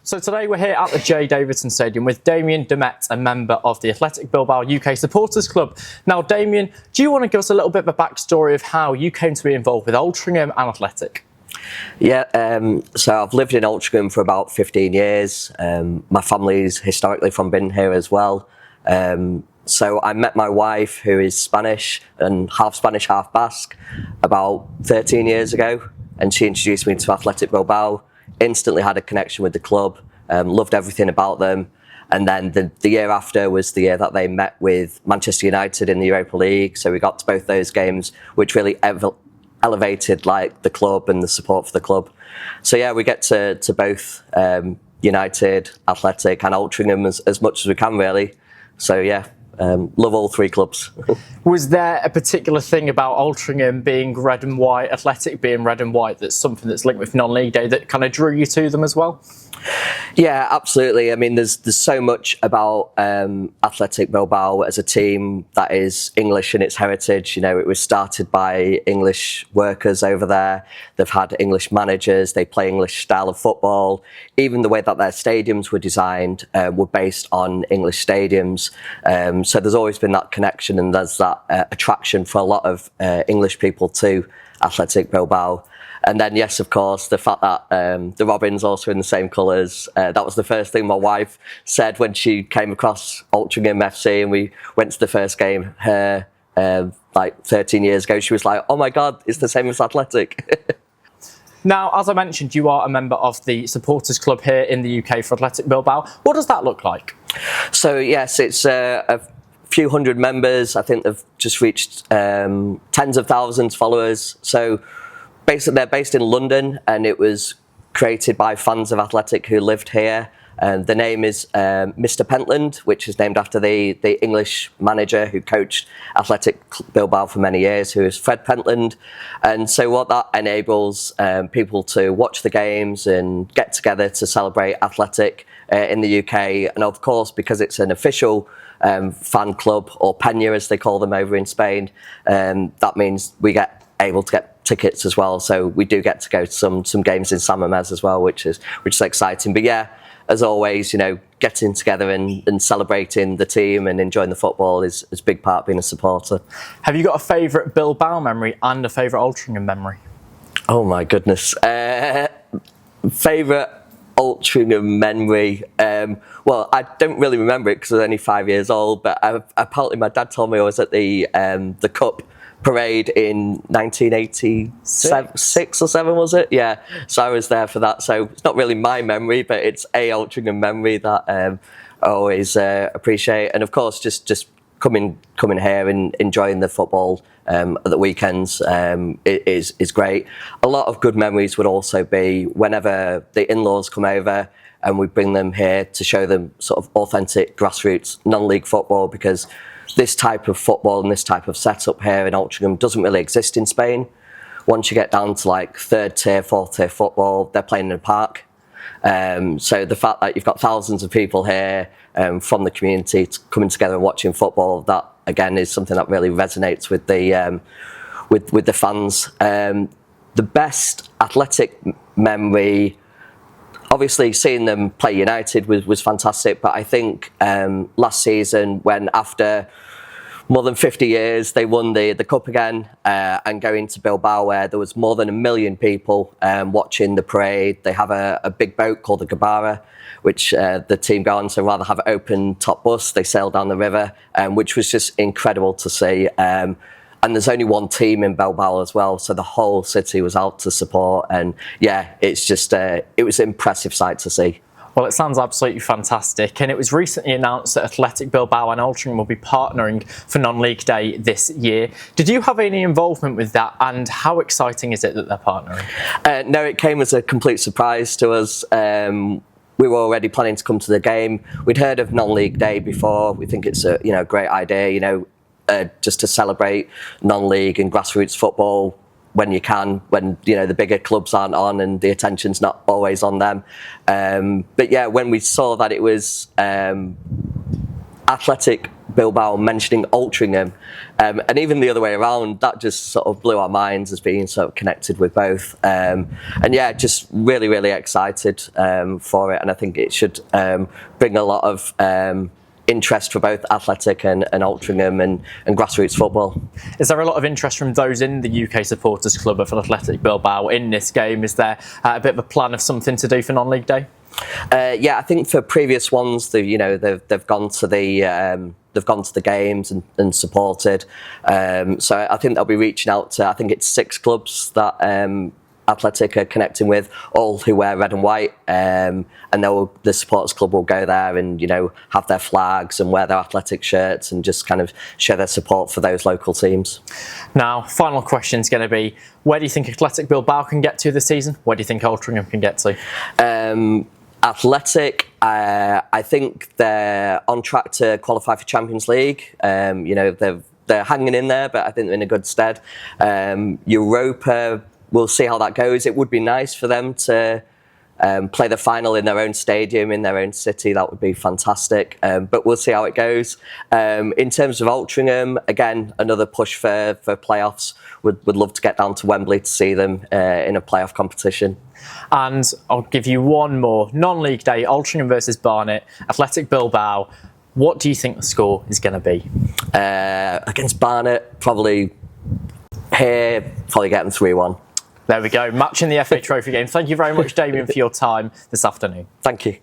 So today we're here at the J Davidson Stadium with Damian Dommett, a member of the Athletic Bilbao UK Supporters Club. Now, Damian, do you want to give us a little bit of a backstory of how you came to be involved with Altrincham and Athletic? Yeah, so I've lived in Altrincham for about 15 years. My family's historically from Bin here as well. So I met my wife, who is Spanish and half Spanish, half Basque, about 13 years ago, and she introduced me to Athletic Bilbao. Instantly had a connection with the club, loved everything about them. And then the year after was the year that they met with Manchester United in the Europa League. So we got to both those games, which really elevated like the club and the support for the club. So yeah, we get to both United, Athletic and Altrincham as much as we can really. So yeah, love all three clubs. Was there a particular thing about Altrincham being red and white, Athletic being red and white, that's something that's linked with non-league day that kind of drew you to them as well? Yeah, absolutely. I mean, there's so much about Athletic Bilbao as a team that is English in its heritage. You know, it was started by English workers over there. They've had English managers. They play English style of football. Even the way that their stadiums were designed were based on English stadiums. So there's always been that connection, and there's that attraction for a lot of English people to Athletic Bilbao. And then, yes, of course, the fact that the Robins also in the same colours. That was the first thing my wife said when she came across Altrincham FC and we went to the first game here like 13 years ago. She was like, oh my God, it's the same as Athletic. Now, as I mentioned, you are a member of the Supporters Club here in the UK for Athletic Bilbao. What does that look like? So, yes, it's a few hundred members. I think they've just reached tens of thousands of followers. So basically, they're based in London, and it was created by fans of Athletic who lived here. The name is Mr. Pentland, which is named after the English manager who coached Athletic Bilbao for many years, who is Fred Pentland. And so what that enables people to watch the games and get together to celebrate Athletic in the UK. And of course, because it's an official fan club, or Peña as they call them over in Spain, that means we get able to get tickets as well. So we do get to go to some games in San Mamés as well, which is exciting. But yeah, as always, you know, getting together and celebrating the team and enjoying the football is a big part of being a supporter. Have you got a favourite Bilbao memory and a favourite Altrincham memory? Oh my goodness. Favourite Altrincham memory? Well, I don't really remember it because I was only 5 years old, but apparently my dad told me I was at the Cup parade in 1986 or 7, was it? Yeah, so I was there for that. So it's not really my memory, but it's a Altrincham memory that I always appreciate. And of course, just coming here and enjoying the football at the weekends is great. A lot of good memories would also be whenever the in-laws come over and we bring them here to show them sort of authentic grassroots non-league football, because this type of football and this type of setup here in Altrincham doesn't really exist in Spain. Once you get down to like third tier, fourth tier football, they're playing in a park. So the fact that you've got thousands of people here from the community coming together and watching football, that again is something that really resonates with the fans. The best Athletic memory, obviously seeing them play United was fantastic, but I think last season, when after more than 50 years they won the Cup again, and going to Bilbao where there was more than 1 million people watching the parade. They have a big boat called the Gabara, which the team go on to rather have an open top bus. They sail down the river, which was just incredible to see. And there's only one team in Bilbao as well, so the whole city was out to support. And yeah, it's just it was an impressive sight to see. Well, it sounds absolutely fantastic. And it was recently announced that Athletic Bilbao and Altrincham will be partnering for non-league day this year. Did you have any involvement with that? And how exciting is it that they're partnering? No, it came as a complete surprise to us. We were already planning to come to the game. We'd heard of non-league day before. We think it's a great idea, just to celebrate non-league and grassroots football when you can, when the bigger clubs aren't on and the attention's not always on them. But yeah, when we saw that it was Athletic Bilbao mentioning Altrincham, and even the other way around, that just sort of blew our minds as being sort of connected with both. And yeah, just really, really excited for it, and I think it should bring a lot of interest for both Athletic and Altrincham and grassroots football. Is there a lot of interest from those in the UK Supporters Club of Athletic Bilbao in this game? Is there a bit of a plan of something to do for non-league day? Yeah, I think for previous ones, they've gone to the games and supported. So I think they'll be reaching out to, I think it's 6 clubs that Athletic are connecting with, all who wear red and white, and the supporters club will go there and have their flags and wear their Athletic shirts and just kind of show their support for those local teams. Now, final question is going to be: where do you think Athletic Bilbao can get to this season? Where do you think Altrincham can get to? Athletic, I think they're on track to qualify for Champions League. They're hanging in there, but I think they're in a good stead. Europa, we'll see how that goes. It would be nice for them to play the final in their own stadium, in their own city. That would be fantastic. But we'll see how it goes. In terms of Altrincham, again, another push for playoffs. Would love to get down to Wembley to see them in a playoff competition. And I'll give you one more. Non-league day, Altrincham versus Barnet, Athletic Bilbao. What do you think the score is going to be? Against Barnet, probably getting 3-1. There we go, match in the FA Trophy game. Thank you very much, Damian, for your time this afternoon. Thank you.